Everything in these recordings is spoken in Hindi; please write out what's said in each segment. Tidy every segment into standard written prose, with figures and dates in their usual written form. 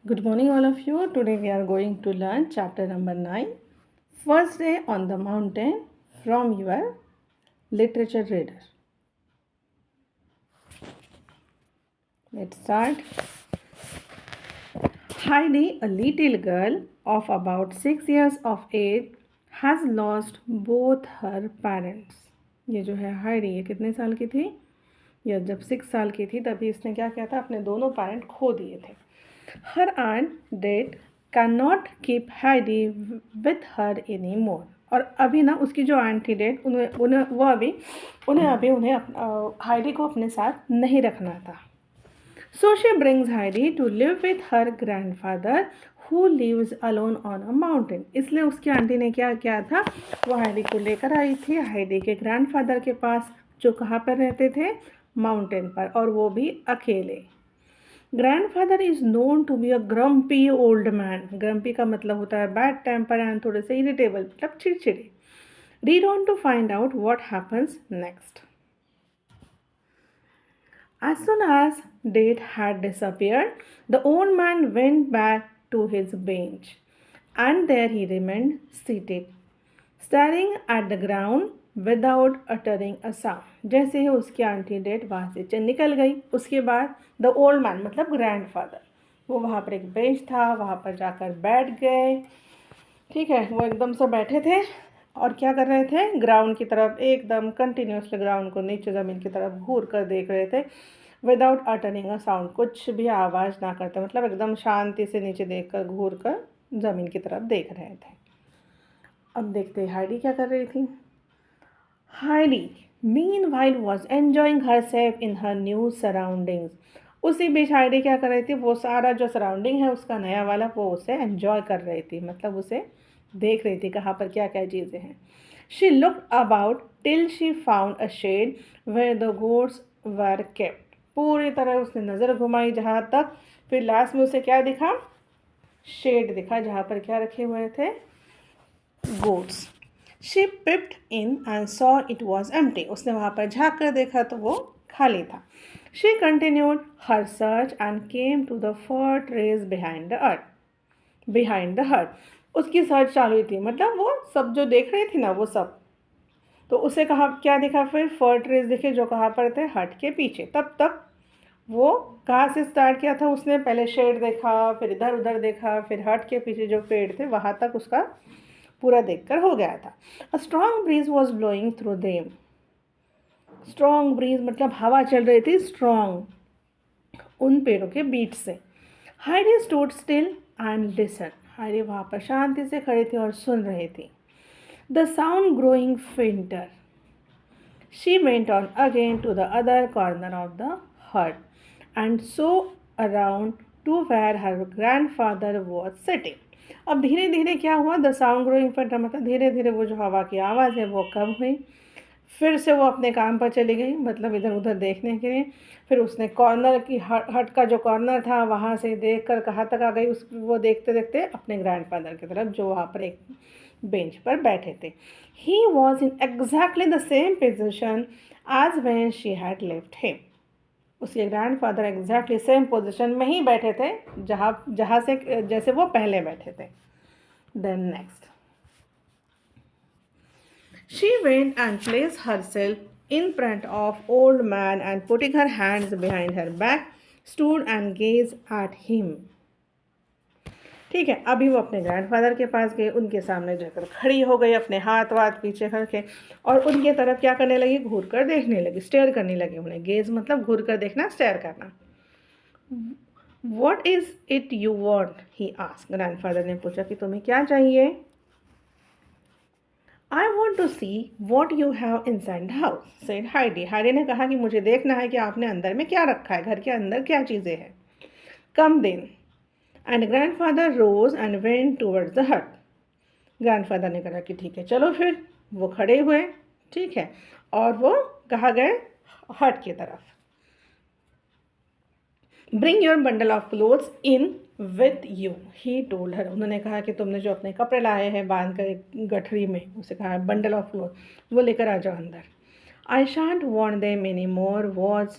Good morning, all of you. Today we are going to learn chapter number 9, First Day on the Mountain, from your literature reader. Let's start. Heidi, a little girl of about 6 years of age, has lost both her parents. ये जो है हाइडी, ये कितने साल की थी? ये जब 6 साल की थी तभी इसने क्या किया था, अपने दोनों पेरेंट खो दिए थे. Her aunt did cannot keep Heidi with her anymore. और अभी ना उसकी जो आंट थी डेट उन्हें अभी हाइडी को अपने साथ नहीं रखना था. So she brings Heidi to live with her grandfather who lives alone on a mountain. इसलिए उसकी आंटी ने क्या किया था, वो हाइडी को लेकर आई थी हाइडी के ग्रैंडफादर के पास, जो कहाँ पर रहते थे, माउंटेन पर, और वो भी अकेले. Grandfather is known to be a grumpy old man. Grumpy का मतलब होता है बैड टेम्पर एंड थोड़े से इरिटेबल, मतलब चिड़चिड़े. Read on to find out what happens next. As soon as Date had disappeared, the old man went back to his bench, and there he remained seated, staring at the ground without uttering a sound. जैसे ही उसकी आंटी डेट वहाँ से निकल गई, उसके बाद द ओल्ड मैन मतलब ग्रैंडफादर, वो वहाँ पर एक बेंच था, वहाँ पर जाकर बैठ गए. ठीक है, वो एकदम से बैठे थे और क्या कर रहे थे, ग्राउंड की तरफ एकदम कंटिन्यूसली ग्राउंड को, नीचे ज़मीन की तरफ घूर कर देख रहे थे. विदाउट अटरिंग अ साउंड, कुछ भी आवाज़ ना करते, मतलब एकदम शांति से नीचे देख कर घूर कर ज़मीन की तरफ देख रहे थे. अब देखते हाइडी क्या कर रही थी. Heidi meanwhile was enjoying herself in her new surroundings. उसी बीच हाइडी क्या कर रही थी, वो सारा जो सराउंडिंग है उसका नया वाला, वो उसे एन्जॉय कर रही थी, मतलब उसे देख रही थी कहाँ पर क्या क्या चीज़ें हैं. She looked about till she found a shed where the goats were kept. पूरी तरह उसने नज़र घुमाई जहाँ तक, फिर लास्ट में उसे क्या दिखा, शेड दिखा, जहाँ पर क्या रखे हुए थे, goats. She peeped in and saw it was empty. उसने वहाँ पर झाँक कर देखा तो वो खाली था. She continued her search and came to the fir trees behind the hut. उसकी सर्च चालू ही थी, मतलब वो सब जो देख रही थी ना, वो सब. तो उसे कहा क्या दिखा, फिर फर्ट रेज दिखे जो कहाँ पर थे, हट के पीछे. तब तक वो कहाँ से स्टार्ट किया था, उसने पहले शेड देखा, फिर इधर उधर देखा, फिर हट के पीछे जो पेड़ थे वहाँ तक उसका पूरा देखकर हो गया था. A strong breeze was blowing through them. Strong breeze मतलब हवा चल रही थी स्ट्रॉन्ग उन पेड़ों के बीच से. Heidi stood still and listen. Heidi वहाँ पर शांति से खड़ी थी और सुन रही थी. The sound growing fainter. She went on again to the other corner of the hut and so around to where her grandfather was sitting. अब धीरे धीरे क्या हुआ, द साउंड ग्रोइंग फेंटर मतलब धीरे धीरे वो जो हवा की आवाज़ है वो कम हुई. फिर से वो अपने काम पर चली गई, मतलब इधर उधर देखने के लिए. फिर उसने कॉर्नर की हट का जो कॉर्नर था वहाँ से देख कर कहाँ तक आ गई, उस वो देखते देखते अपने ग्रैंडफादर की तरफ, जो वहाँ पर एक बेंच पर बैठे थे. He was in exactly the same position as when she had left him. उसके ग्रैंडफादर एग्जैक्टली सेम पोजिशन में ही बैठे थे जहाँ से जैसे वो पहले बैठे थे. Then next. She went and placed herself in front of old man and putting her hands behind her back, stood and gazed at him. ठीक है, अभी वो अपने ग्रैंडफादर के पास गए, उनके सामने जाकर खड़ी हो गई, अपने हाथ वाथ पीछे करके, और उनके तरफ क्या करने लगी, घूर कर देखने लगी, स्टेयर करने लगी उन्हें. गेज मतलब घूर कर देखना, स्टेयर करना. What is it you want? he asked. Grandfather ने पूछा कि तुम्हें क्या चाहिए. I want to see what you have inside the house, said Heidi. Heidi ने कहा कि मुझे देखना है कि आपने अंदर में क्या रखा है, घर के अंदर क्या चीज़ें हैं. Come then. And grandfather rose and went towards the hut. Grandfather ने कहा कि ठीक है चलो फिर. वो खड़े हुए, ठीक है, और वो कहाँ गए, हट की तरफ. Bring your bundle of clothes in with you, he told her. उन्होंने कहा कि तुमने जो अपने कपड़े लाए हैं बांध कर एक गठरी में, उसे कहा बंडल ऑफ क्लोथ, वो लेकर आ जाओ अंदर. I shan't want them any more was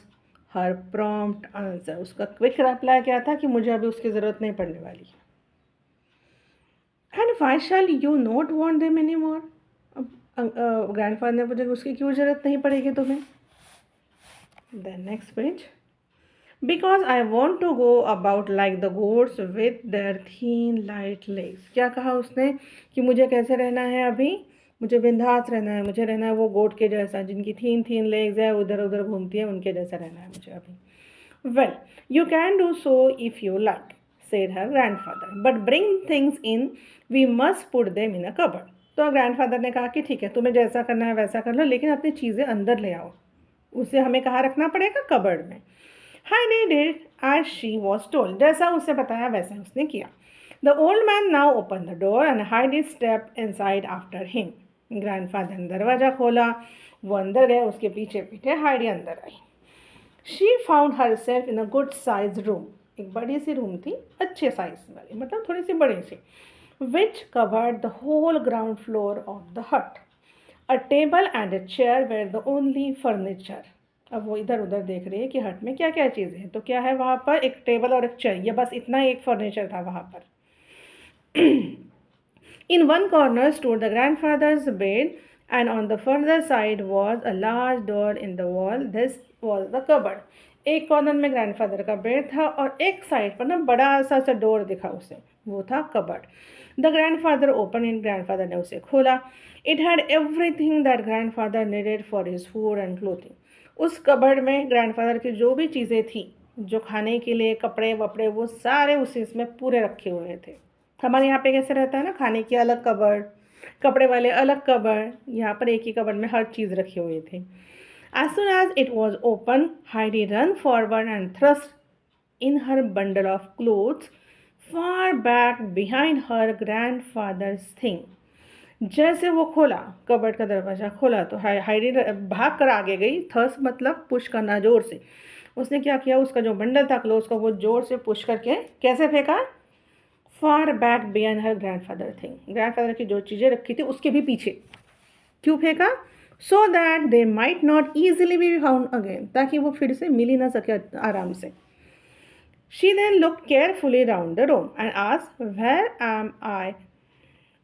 her prompt answer, उसका क्विक रिप्लाई क्या था कि मुझे अभी उसकी ज़रूरत नहीं पड़ने वाली। And why shall you not want them any more, अब ग्रैंडफादर ने पूछा उसकी क्यों ज़रूरत नहीं पड़ेगी तुम्हें। Then next page, because I want to go about like the goats with their thin light legs. क्या कहा उसने कि मुझे कैसे रहना है अभी, मुझे बिंदास रहना है, मुझे रहना है वो गोट के जैसा जिनकी थीन थीन लेग्स है, उधर उधर घूमती है, उनके जैसा रहना है मुझे अभी। Well you can do so if you like said her grandfather, but bring things in, we must put them in a cupboard। तो ग्रैंडफादर ने कहा कि ठीक है तुम्हें जैसा करना है वैसा कर लो, लेकिन अपनी चीज़ें अंदर ले आओ। उसे हमें कहाँ रखना पड़ेगा, कबर्ड में। Heidi did as she was told, जैसा उसे बताया वैसा उसने किया। The old man now opened the door and Heidi stepped inside after him। Grandfather ने दरवाज़ा खोला, वो अंदर गए, उसके पीछे पीछे हाइडी अंदर आई। She found herself in a good sized room। एक बड़ी सी रूम थी, अच्छे साइज वाली, मतलब थोड़ी सी बड़ी सी, which covered the whole ground floor of the hut। A table and a chair were the only furniture। अब वो इधर उधर देख रही है कि हट में क्या क्या चीज़ें हैं, तो क्या है वहाँ पर, एक टेबल और एक चेयर, ये बस इतना एक फर्नीचर था वहाँ पर। In one corner stood the grandfather's bed and on the further side was a large door in the wall। This was the cupboard। एक कॉर्नर में ग्रैंडफादर का बेड था और एक साइड पर ना बड़ा सा डोर दिखा उसे, वो था cupboard. The grandfather open in, grandfather ने उसे खोला। It had everything that grandfather needed for his food and clothing. उस कबर्ड में ग्रैंडफादर की जो भी चीज़ें थी, जो खाने के लिए, कपड़े वपड़े, वो सारे उसी इसमें पूरे रखे हुए थे। हमारे यहाँ पे कैसे रहता है ना, खाने की अलग कबर्ड, कपड़े वाले अलग कबर्ड, यहाँ पर एक ही कबर्ड में हर चीज़ रखे हुए थे। As soon as it was open, Heidi ran forward and thrust in her bundle of clothes far back behind her grandfather's thing। जैसे वो खोला, कबर्ड का दरवाज़ा खोला, तो हाइडी भाग कर आगे गई। थर्स मतलब पुश करना जोर से। उसने क्या किया, उसका जो बंडल था क्लोथ्स का, वो जोर से पुश करके कैसे फेंका, far back behind her grandfather thing. Grandfather की जो चीज़ें रखी थी उसके भी पीछे। क्यों फेंका, so that they might not easily be found again, ताकि वो फिर से मिल ही ना सके आराम से। She then look carefully round the room and asked, where am I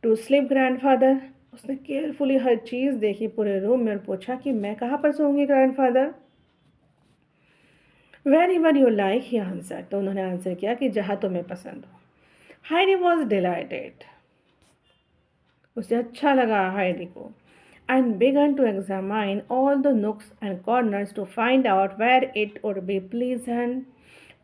to sleep grandfather. उसने केयरफुली हर चीज़ देखी पूरे रूम में और पूछा कि मैं कहाँ पर सोऊंगी grandfather. Wherever you like, he answer. तो उन्होंने आंसर किया कि जहाँ तुम्हें पसंद हो। हाइडी वॉज डिलाइटेड, उसे अच्छा लगा हाइडी को, and began to examine all the nooks and corners to find out where it would be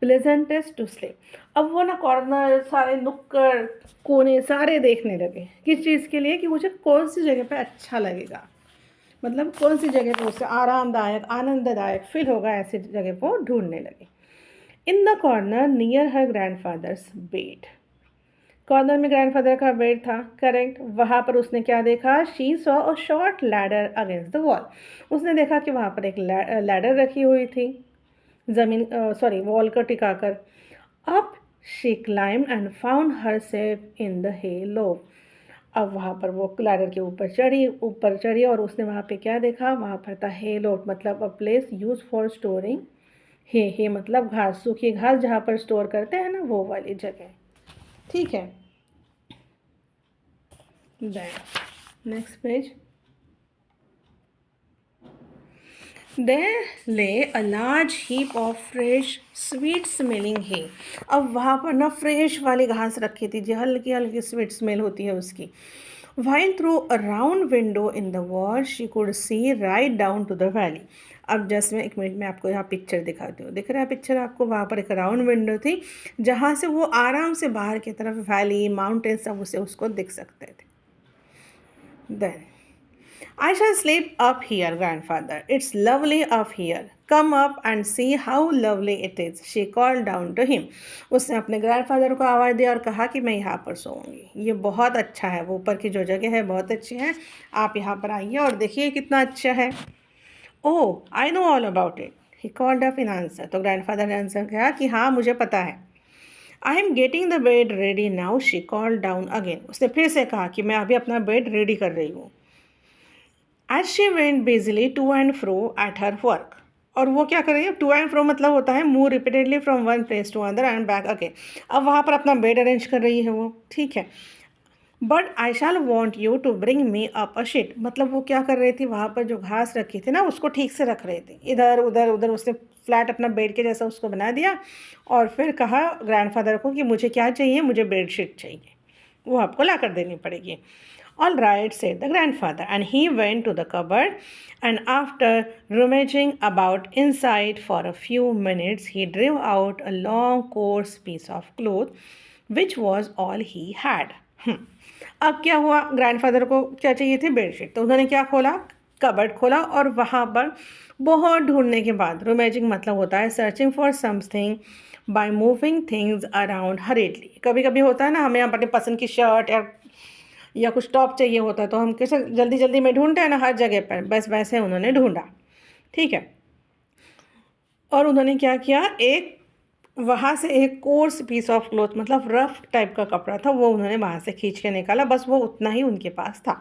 pleasantest to sleep। अब वो ना कॉर्नर, सारे नुक्कड़ कोने सारे देखने लगे, किस चीज़ के लिए, कि मुझे कौन सी जगह पे अच्छा लगेगा, मतलब कौन सी जगह पे उससे आरामदायक आनंददायक फील होगा, ऐसी जगह को ढूंढने लगे। In the corner near her grandfathers bed, corner में ग्रैंडफादर का बेड था, करेक्ट। वहाँ पर उसने क्या देखा, she saw a short ladder against the wall. उसने देखा कि वहाँ पर एक लैडर रखी हुई थी ज़मीन, सॉरी वॉल को टिकाकर। Up she climb and found herself in the hayloft. अब वहाँ पर वो लैडर के ऊपर चढ़ी और उसने वहाँ पे क्या देखा, वहाँ पर था हे लोफ, मतलब a place use for storing hay मतलब घास, सूखी घास जहाँ पर स्टोर करते हैं ना, वो वाली जगह। ठीक है, next page. There lay a large heap of fresh, sweet smelling hay। अब वहाँ पर ना फ्रेश वाली घास रखी थी जो हल्की हल्की स्वीट स्मेल होती है उसकी। While through a round window in the wall she could see right down to the valley। अब जस्ट मैं एक मिनट में आपको यहाँ पिक्चर दिखाती हूँ, दिख रहा है पिक्चर आपको, वहाँ पर एक राउंड विंडो थी जहाँ से वो आराम से बाहर की तरफ वैली, माउंटेन सब उसे उसको दिख सकते थे। Then I shall sleep up here, grandfather। It's lovely up here। Come up and see how lovely it is। She called down to him। उसने अपने ग्रैंडफादर को आवाज़ दिया और कहा कि मैं यहाँ पर सोऊंगी, ये बहुत अच्छा है, वो ऊपर की जो जगह है बहुत अच्छी है, आप यहाँ पर आइए और देखिए कितना अच्छा है। Oh I know all about it, he called up in answer. तो ग्रैंडफादर ने आंसर किया कि हाँ मुझे पता है। I am getting the bed ready now. She called down again. उसने फिर से कहा कि मैं अभी अपना बेड रेडी कर रही हूँ। As she went busily to and fro at her work, और वो क्या कर रही है, टू एंड फ्रो मतलब होता है move repeatedly from one place to other and back again. अब वहाँ पर अपना बेड अरेंज कर रही है वो, ठीक है। But I shall want you to bring me up a sheet, मतलब वो क्या कर रही थी, वहाँ पर जो घास रखी थी ना उसको ठीक से रख रही थी, इधर उधर उधर उसने फ्लैट अपना बेड के जैसा उसको बना दिया। और फिर कहा ग्रैंडफादर को कि मुझे क्या चाहिए, मुझे बेडशीट चाहिए, वो आपको ला कर देनी पड़ेगी। All right, said the grandfather, and he went to the cupboard, and after rummaging about inside for a few minutes, he drew out a long, coarse piece of cloth, which was all he had. अब क्या हुआ, ग्रैंडफादर को क्या चाहिए थी, बेडशीट, तो उन्होंने क्या खोला, कबर्ड खोला, और वहाँ पर बहुत ढूंढने के बाद, रुमेजिंग मतलब होता है searching for something by moving things around हरीडली। कभी कभी होता है ना, हमें अपनी पसंद की शर्ट या कुछ टॉप चाहिए होता है तो हम कैसे जल्दी जल्दी में ढूंढते हैं ना हर जगह पर, बस वैसे उन्होंने ढूंढा, ठीक है। और उन्होंने क्या किया, एक वहाँ से एक कोर्स पीस ऑफ क्लॉथ मतलब रफ टाइप का कपड़ा था, वो उन्होंने वहाँ से खींच के निकाला, बस वो उतना ही उनके पास था।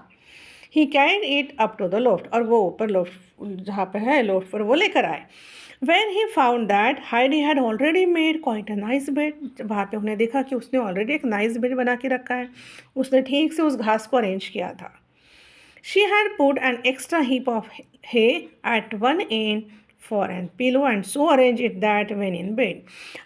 He carried it up to the loft, और वो ऊपर लोफ्ट जहाँ पे है लोफ्ट पर वो लेकर आए। When he found that Heidi had already made quite a nice bed, वहाँ पे उन्हें देखा कि उसने ऑलरेडी एक नाइस बेड बना के रखा है, उसने ठीक से उस घास को अरेंज किया था। She had put an extra heap of hay at one end for an pillow and so arranged it that when in bed.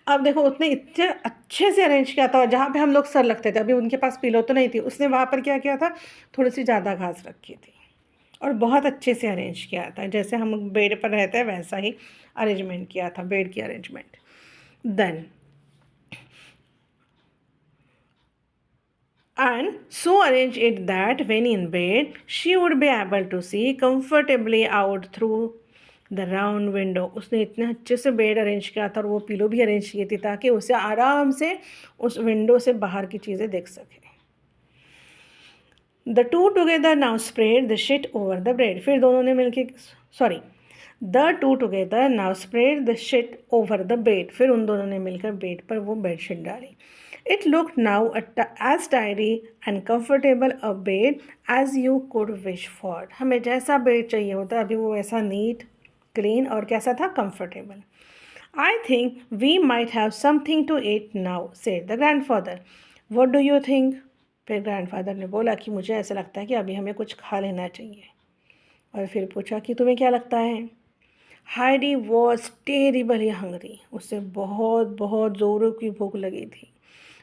अब देखो उसने इतने अच्छे से अरेंज किया था, जहाँ पे हम लोग सर लगते थे, अभी उनके पास पिलो तो नहीं थी, उसने वहाँ पर क्या किया था, थोड़ी सी ज़्यादा घास रखी थी और बहुत अच्छे से अरेंज किया था, जैसे हम बेड पर रहते हैं वैसा ही अरेंजमेंट किया था, बेड की arrangement. Then and so arrange it that when in bed she would be able to see comfortably out through the round window. उसने इतने अच्छे से बेड अरेंज किया था और वो पिलो भी अरेंज की थी ताकि उसे आराम से उस विंडो से बाहर की चीज़ें देख सके। The two together now spread the sheet over the bed. फिर दोनों ने मिलके sorry the two together now spread the sheet over the bed, फिर उन दोनों ने मिलकर बेड पर वो बेडशीट डाली। It look now as tidy and comfortable a bed as you could wish for, हमें जैसा बेड चाहिए होता है अभी वो ऐसा नीट क्लीन और कैसा था, comfortable. I think we might have something to eat now, said the grandfather. What do you think, फिर ग्रैंडफादर ने बोला कि मुझे ऐसा लगता है कि अभी हमें कुछ खा लेना चाहिए। और फिर पूछा कि तुम्हें क्या लगता है। हाइडी वॉज टेरिबली हंग्री, उसे बहुत बहुत ज़ोरों की भूख लगी थी।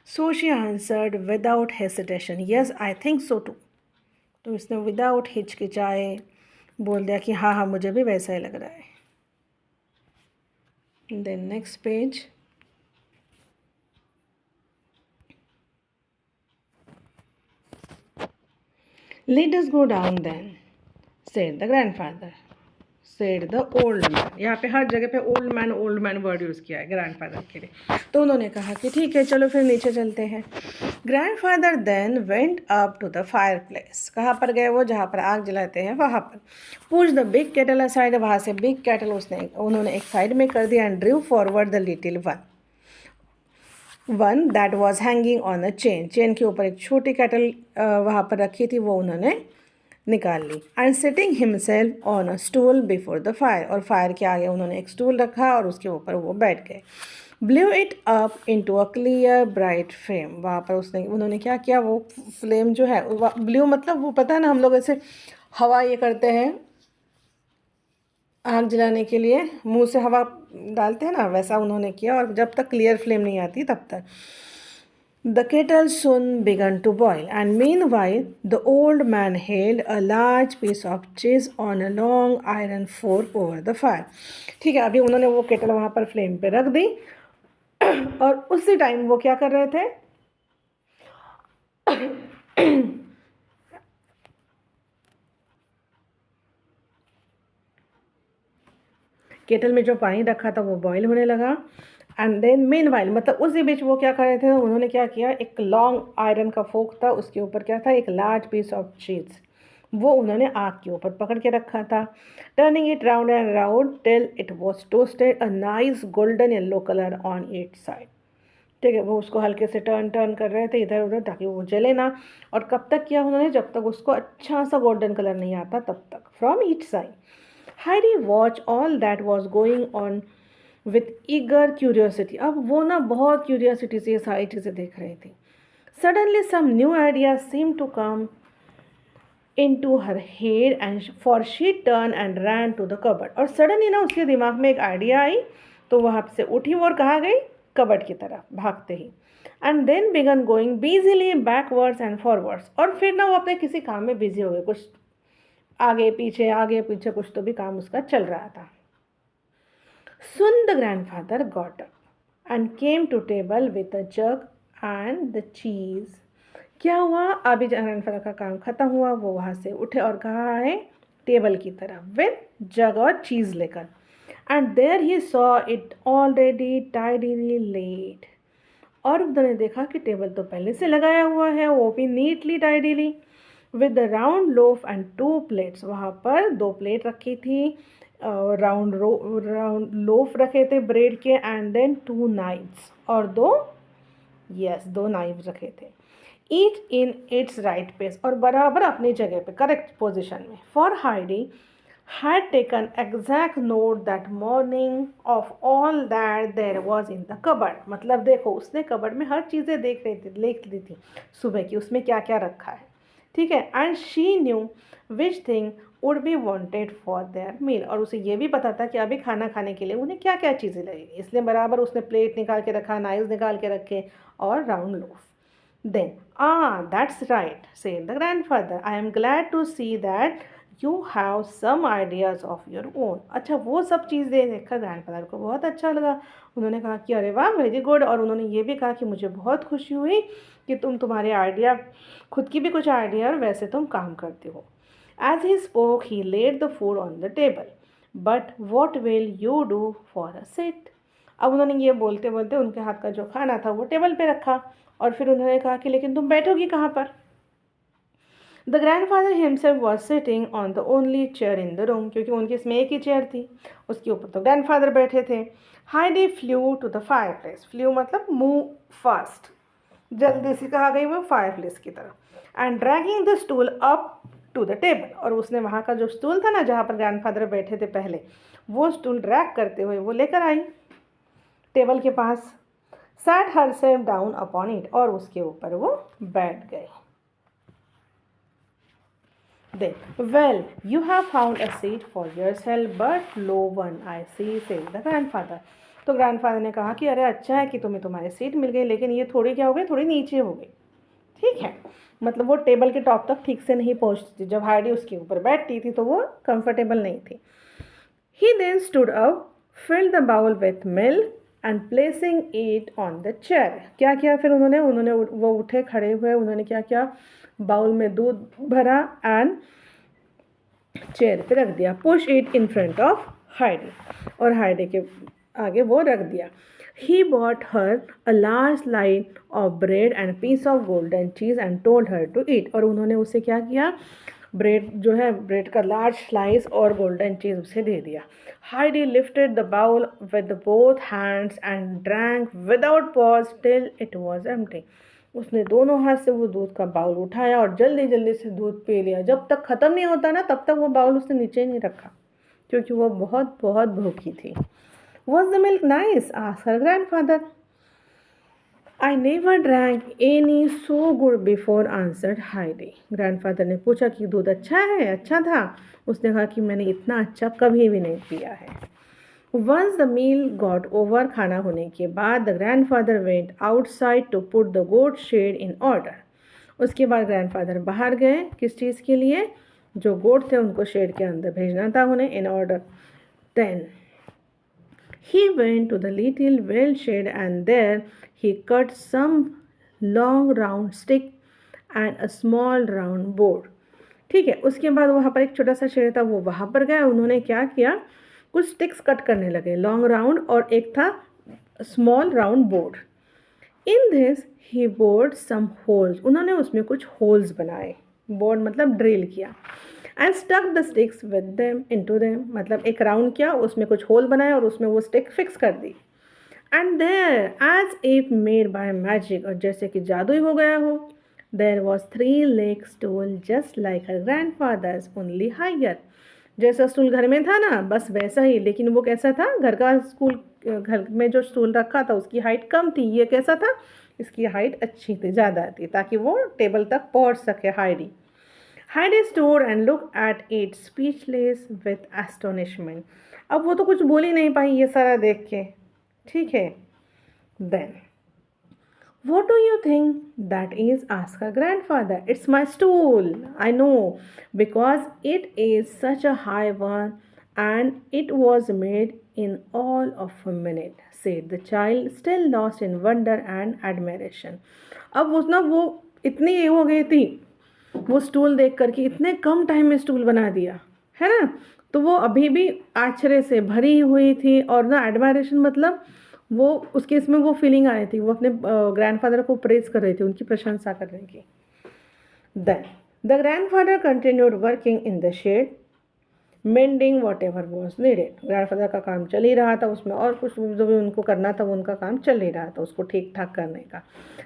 So she answered without hesitation, yes I think so too, तो इसने विदाउट हिचकिचाए बोल दिया कि हाँ हाँ मुझे भी वैसा ही लग रहा है। Then next page, let us go down then, said the grandfather, said the old man. यहाँ पे हर जगह पे ओल्ड मैन वर्ड यूज़ किया है ग्रैंडफादर के लिए। तो उन्होंने कहा कि ठीक है चलो फिर नीचे चलते हैं। Grandfather then went up to the fireplace, कहाँ पर गए वो, जहाँ पर आग जलाते हैं वहाँ पर। Push the big kettle aside, वहाँ से बिग केटल उन्होंने एक साइड में कर दिया। And Drew forward the little one that was hanging on a chain, chain के ऊपर एक छोटी केटल वहाँ पर रखी थी, वो उन्होंने निकाल ली। And sitting himself on a stool before the fire, और फायर के आगे उन्होंने एक स्टूल रखा और उसके ऊपर वो बैठ गए। Blue it up into a clear bright flame, वहाँ पर उन्होंने क्या किया, वो फ्लेम जो है ब्लू मतलब वो पता है ना, हम लोग ऐसे हवा ये करते हैं आग जलाने के लिए, मुंह से हवा डालते हैं ना, वैसा उन्होंने किया, और जब तक क्लियर फ्लेम नहीं आती तब तक। The kettle soon began to boil, and meanwhile the old man held a large piece of cheese on a long iron fork over the fire. ठीक है, अभी उन्होंने वो केटल वहाँ पर फ्लेम पे रख दी और उसी टाइम वो क्या कर रहे थे, केटल में जो पानी रखा था वो बॉईल होने लगा। एंड देन मीनवाइल मतलब उसी बीच वो क्या कर रहे थे, उन्होंने क्या किया, एक लॉन्ग आयरन का फोक था, उसके ऊपर क्या था, एक लार्ज पीस ऑफ चीज़, वो उन्होंने आग के ऊपर पकड़ के रखा था। Turning it round and round till it was toasted a nice golden yellow colour on each side. ठीक है, वो उसको हल्के से टर्न टर्न कर रहे थे इधर उधर ताकि वो जले ना। और कब तक किया उन्होंने, जब तक उसको अच्छा सा गोल्डन कलर नहीं आता तब तक, from each side. Heidi watched all that was going on with eager curiosity. अब वो ना बहुत क्यूरियोसिटी से ये सारी चीज़ें देख रही थी. Suddenly some new ideas seemed to come into her head and for she turned and ran to the cupboard. और suddenly ना उसके दिमाग में एक आइडिया आई, तो वहाँ से उठी और कहाँ गई, कबर्ड की तरफ भागते ही. And then began going busily backwards and forwards. और फिर ना वो अपने किसी काम में बिजी हो गए, कुछ आगे पीछे कुछ तो भी काम उसका चल रहा था. Soon the grandfather got up and came to table with a jug and the cheese. क्या हुआ, अभी ग्रैंडफादर का काम खत्म हुआ, वो वहाँ से उठे और कहाँ आए, टेबल की तरफ विथ जग और चीज़ लेकर. And there he saw it already tidily laid. और उन्होंने देखा कि टेबल तो पहले से लगाया हुआ है, वो भी neatly tidily, with the round loaf and 2 plates. वहाँ पर 2 प्लेट रखी थी, राउंड लोफ रखे थे ब्रेड के, एंड देन 2 नाइफ्स और 2 नाइफ रखे थे. Each in its right place, और बराबर अपनी जगह पे करेक्ट पोजिशन में. For Heidi had taken exact note that morning of all that there was in the cupboard. मतलब देखो उसने कबर्ड में हर चीज़ें देख ली थी सुबह की, उसमें क्या क्या रखा है, ठीक है. And she knew which thing would be wanted for their meal. और उसे ये भी पता था कि अभी खाना खाने के लिए उन्हें क्या क्या चीज़ें लगेगी, इसलिए बराबर उसने प्लेट निकाल के रखा, नाइफ निकाल के रखे और round loaf. Then, that's right, said the grandfather. I am glad to see that you have some ideas of your own. अच्छा, वो सब चीज़ें देखकर ग्रैंडफादर को बहुत अच्छा लगा. उन्होंने कहा कि अरे वाह, वेरी गुड. और उन्होंने ये भी कहा कि मुझे बहुत खुशी हुई कि तुम्हारे आइडिया, खुद की भी कुछ आइडिया और वैसे तुम काम करते हो. As he spoke, he laid the food on the table. But what will you do for a sit? अब उन्होंने ये बोलते बोलते उनके हाथ का जो खाना था वो टेबल पे रखा, और फिर उन्होंने कहा कि लेकिन तुम बैठोगी कहाँ पर. The grandfather himself was sitting on the only chair in the room, क्योंकि उनकी इसमें एक ही चेयर थी, उसके ऊपर तो ग्रैंडफादर बैठे थे. Heidi flew to the fireplace. Flew मतलब मूव फास्ट, जल्दी से कहा गई वो फायर प्लेस की तरफ. And dragging the stool up to the table. और उसने वहाँ का जो स्टूल था ना जहाँ पर ग्रैंडफादर बैठे थे पहले, वो स्टूल ड्रैग करते हुए वो लेकर आई टेबल के पास. sat herself down upon it. और उसके ऊपर वो बैठ गए. Then, well, you have found a seat for yourself, but low one, I see, said the grandfather. तो ग्रैंडफादर ने कहा कि अरे अच्छा है कि तुम्हें तुम्हारी सीट मिल गई, लेकिन ये थोड़ी क्या हो गई, थोड़ी नीचे हो गई, ठीक है. मतलब वो टेबल के टॉप तक ठीक से नहीं पहुँचती थी. जब हाइडी उसके ऊपर बैठती थी तो वो कंफर्टेबल नहीं थी. He then stood up, filled the bowl with milk and placing it on the chair. क्या किया फिर उन्होंने वो उठे, खड़े हुए, उन्होंने क्या किया, बाउल में दूध भरा एंड चेयर पे रख दिया. Push it in front of Heidi, और हाइडी के आगे वो रख दिया. He bought her a large slice of bread and piece of golden cheese and told her to eat. और उन्होंने उसे क्या किया, ब्रेड जो है, ब्रेड का लार्ज स्लाइस और गोल्डन चीज़ उसे दे दिया. Heidi lifted the bowl with both hands and drank without pause till it was empty. उसने दोनों हाथ से वो दूध का बाउल उठाया और जल्दी जल्दी से दूध पी लिया. जब तक ख़त्म नहीं होता ना तब तक वो बाउल उसने नीचे नहीं रखा, क्योंकि वो बहुत बहुत भूखी थी. Was the milk nice, asked her grandfather. I never drank any so good before, answered Heidi. Grandfather ने पूछा कि दूध अच्छा है, अच्छा था. उसने कहा कि मैंने इतना अच्छा कभी भी नहीं पिया है. Once the meal got over, खाना होने के बाद, the grandfather went outside to put the goat shed in order. उसके बाद ग्रैंडफादर बाहर गए, किस चीज़ के लिए, जो गोट थे उनको शेड के अंदर भेजना था उन्हें, in order. Then he went to the little well shed and there he cut some long round stick and a small round board. ठीक है, उसके बाद वहाँ पर एक छोटा सा शेड था, वो वहाँ पर गए. उन्होंने क्या किया, कुछ स्टिक्स कट करने लगे, लॉन्ग राउंड, और एक था small round board. In this he bored some holes. उन्होंने उसमें कुछ होल्स बनाए, बोर्ड मतलब ड्रिल किया. And stuck the sticks with them into them. मतलब एक राउंड किया, उसमें कुछ होल बनाया और उसमें वो स्टिक फिक्स कर दी. And there as if made by magic, और जैसे कि जादू ही हो गया हो, there was 3 leg stool just like her grandfather's, only higher. जैसा स्टूल घर में था ना बस वैसा ही, लेकिन वो कैसा था, घर में जो स्टूल रखा था उसकी हाइट कम थी, ये कैसा था, इसकी हाइट अच्छी थी, ज़्यादा थी, ताकि वो टेबल तक पहुंच सके Heidi. Heidi store and look at it speechless with astonishment. अब वो तो कुछ बोल ही नहीं पाई ये सारा देख के, ठीक है। Then what do you think that is? Asked her grandfather. It's my stool. I know, because it is such a high one and it was made in all of a minute, said the child, still lost in wonder and admiration. अब वो इतनी ये हो गई थी वो स्टूल देख करके, इतने कम टाइम में स्टूल बना दिया है ना, तो वो अभी भी आश्चर्य से भरी हुई थी। और ना एडमायरेशन मतलब वो उसके इसमें वो फीलिंग आ रही थी, वो अपने ग्रैंडफादर को प्रेज कर रही थी, उनकी प्रशंसा कर रही थी। Then the grandfather continued working in the shed mending whatever was needed. Grandfather का काम चल ही रहा था उसमें, और कुछ जो भी उनको करना था वो उनका काम चल ही रहा था उसको ठीक ठाक करने का।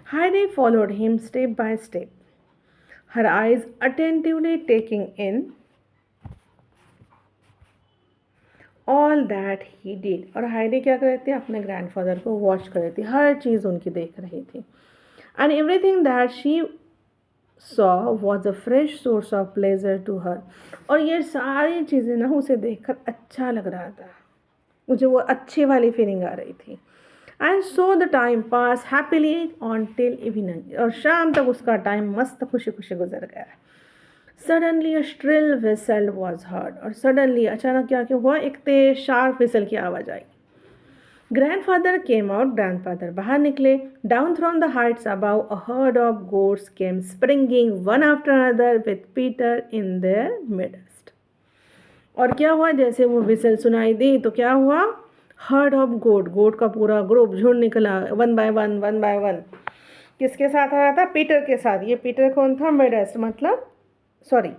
Heidi followed him step by step, her eyes attentively taking in all that he did. और हाइडी क्या कर रही थी, अपने ग्रैंडफादर को वॉच कर रही थी, हर चीज़ उनकी देख रही थी। And everything that she saw was a fresh source of pleasure to her. और ये सारी चीज़ें ना उसे देखकर अच्छा लग रहा था, मुझे वो अच्छी वाली फीलिंग आ रही थी। And so the time pass happily on till evening. और शाम तक उसका टाइम मस्त खुशी खुशी गुजर गया। Suddenly a shrill whistle was heard. और सडनली अचानक क्या क्या हुआ, एक तेज शार्प विसल की आवाज़ आई। Grandfather came out. ग्रैंडफादर बाहर निकले। Down from the heights above a herd of goats came springing one after another with Peter in their midst. और क्या हुआ, जैसे वो विसल सुनाई दी तो क्या हुआ, हर्ड ऑफ गोट का पूरा ग्रुप झुंड निकला, वन बाय वन। किसके साथ आ रहा था, पीटर के साथ। ये पीटर कौन था, मिडस्ट मतलब सॉरी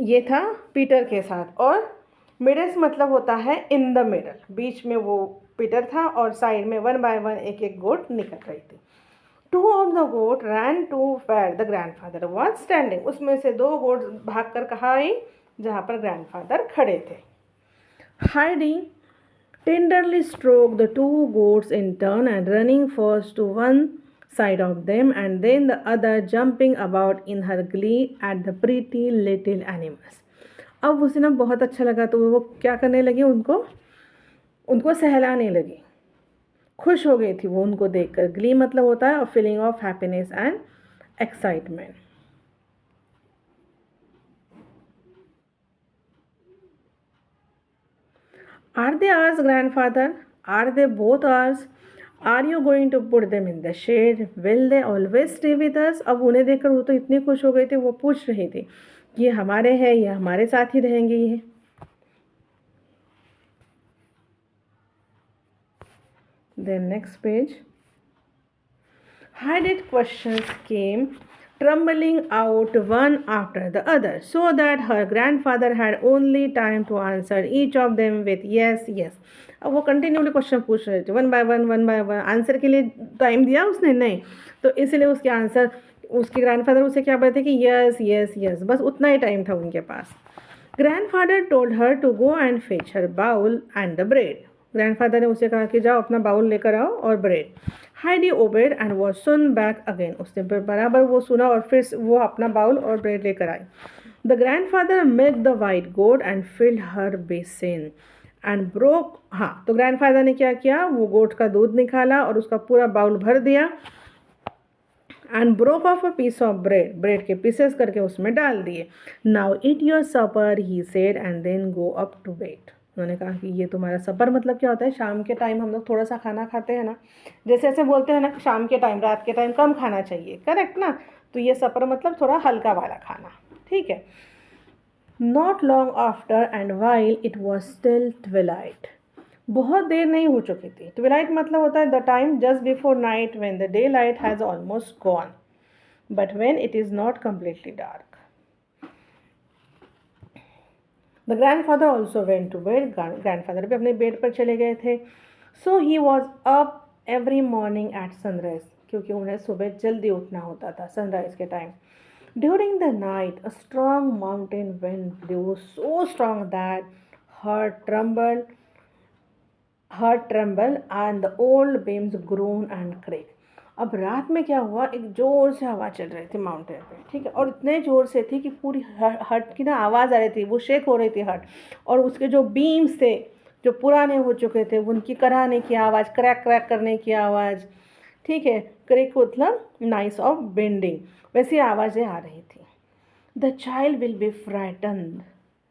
ये था पीटर के साथ। और मिडस मतलब होता है इन द मिडल, बीच में वो पीटर था और साइड में वन बाय वन एक एक गोट निकल रही थी। Two of the goat ran to where the grandfather was standing. उसमें से दो गोट भाग कर कहाँ आई, जहाँ पर ग्रैंडफादर खड़े थे। Heidi tenderly stroked the two goats in turn and running first to one side of them and then the other, jumping about in her glee at the pretty little animals. अब उसे ना बहुत अच्छा लगा तो वो क्या करने लगी, उनको सहलाने लगी, खुश हो गई थी वो उनको देखकर। ग्ली मतलब होता है feeling of happiness and excitement. Are they ours, grandfather? Are they both ours? Are you going to put them in the shade? Will they always stay with us? अब उन्हें देखकर वो तो इतनी खुश हो गई थी, वो पूछ रही थी ये हमारे हैं, ये हमारे साथ ही रहेंगे ये। Then next page. Hidden questions came trembling out one after the other, so that her grandfather had only time to answer each of them with yes, yes. अब वो कंटिन्यूली क्वेश्चन पूछ रहे थे, वन बाय वन। आंसर के लिए टाइम दिया उसने नहीं, तो इसलिए उसके आंसर, उसके ग्रैंडफादर उसे क्या बोलते कि यस यस यस, बस उतना ही टाइम था उनके पास। Grandfather told her to go and fetch her bowl and the bread. Grandfather ने उसे कहा कि जाओ अपना बाउल लेकर आओ और bread. Heidi obeyed and was soon back again. उसने बराबर वो सुना और फिर वो अपना बाउल और ब्रेड लेकर आई। The grandfather milk the white goat and filled her basin and broke. हाँ, तो ग्रैंडफादर ने क्या किया, वो गोट का दूध निकाला और उसका पूरा बाउल भर दिया and broke off a piece of bread के पीसेस करके उसमें डाल दिए। Now eat your supper he said and then go up to bed. उन्होंने कहा कि ये तुम्हारा सपर मतलब क्या होता है, शाम के टाइम हम लोग थोड़ा सा खाना खाते हैं ना, जैसे ऐसे बोलते हैं ना शाम के टाइम, रात के टाइम कम खाना चाहिए, करेक्ट ना, तो ये सपर मतलब थोड़ा हल्का वाला खाना, ठीक है। Not long after and while it was still Twilight. बहुत देर नहीं हो चुकी थी। ट्विलाइट मतलब होता है the time just before night when the day light has almost gone but when it is not completely dark. The grandfather also went to bed. Grandfather भी अपने बेड पर चले गए थे। So he was up every morning at sunrise, क्योंकि उन्हें सुबह जल्दी उठना होता था सनराइज के time. During the night, a strong mountain wind blew so strong that her trembled, and the old beams groan and creak. अब रात में क्या हुआ, एक जोर से हवा चल रही थी माउंटेन पे, ठीक है, और इतने जोर से थी कि पूरी हट की ना आवाज़ आ रही थी, वो शेक हो रही थी हट। और उसके जो बीम्स थे, जो पुराने हो चुके थे, उनकी कराने की आवाज़, क्रैक क्रैक करने की आवाज़, ठीक है, क्रेक मतलब नाइस ऑफ बेंडिंग, वैसी आवाज़ें आ रही थी। The child will be frighten,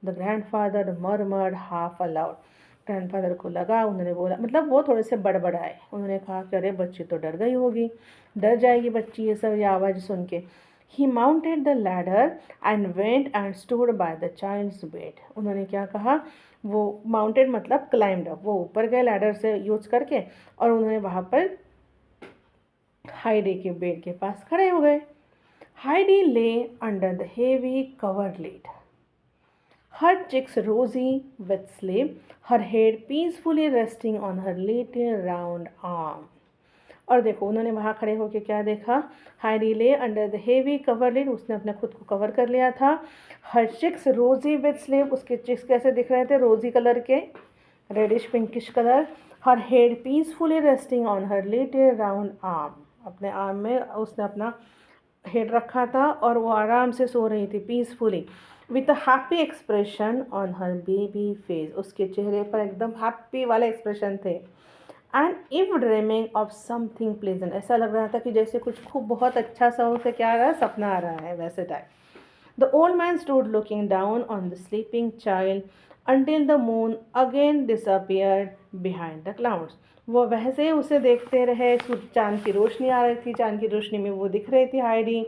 the grandfather murmured half allowed. Grandfather को लगा, उन्होंने बोला, मतलब वो थोड़े से बड़बड़ाए, उन्होंने कहा कि अरे बच्ची तो डर गई होगी, डर जाएगी बच्ची ये सब ये आवाज़ सुन के। He mounted the ladder and went and stood by the child's bed. उन्होंने क्या कहा, वो माउंटेड मतलब क्लाइम्ड अप, वो ऊपर गए लैडर से यूज करके, और उन्होंने वहाँ पर हाइडी के बेड के पास खड़े हो गए। हाइडी ले under the heavy coverlid, her cheeks rosy with sleep, her head peacefully resting on her little round arm. और देखो उन्होंने वहाँ खड़े होकर क्या देखा, हाइडी ले अंडर द हेवी कवरलिड, उसने अपने खुद को कवर कर लिया था। Her cheeks rosy with sleep, उसके चिक्स कैसे दिख रहे थे, रोजी कलर के, reddish pinkish colour. Her head peacefully resting on her little round arm, अपने आर्म में उसने अपना हेड रखा था और वो आराम से सो रही थी peacefully, with a happy expression on her baby face, उसके चेहरे पर एकदम हैप्पी वाले एक्सप्रेशन थे। And if dreaming of something pleasant, ऐसा लग रहा था कि जैसे कुछ खूब बहुत अच्छा सा उसे क्या आ रहा है, सपना आ रहा है, वैसे type. The old man stood looking down on the sleeping child until the moon again disappeared behind the clouds. वो वैसे उसे देखते रहे, चांद की रोशनी आ रही थी, चांद की रोशनी में वो दिख रही थी हाइडी,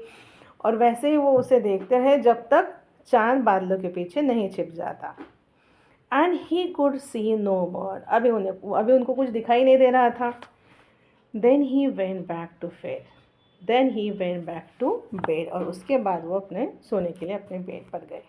और वैसे ही वो उसे देखते रहे जब तक चांद बादलों के पीछे नहीं छिप जाता। And he could see no more, अभी उनको कुछ दिखाई नहीं दे रहा था। Then he went back to bed, और उसके बाद वो अपने सोने के लिए अपने बेड पर गए।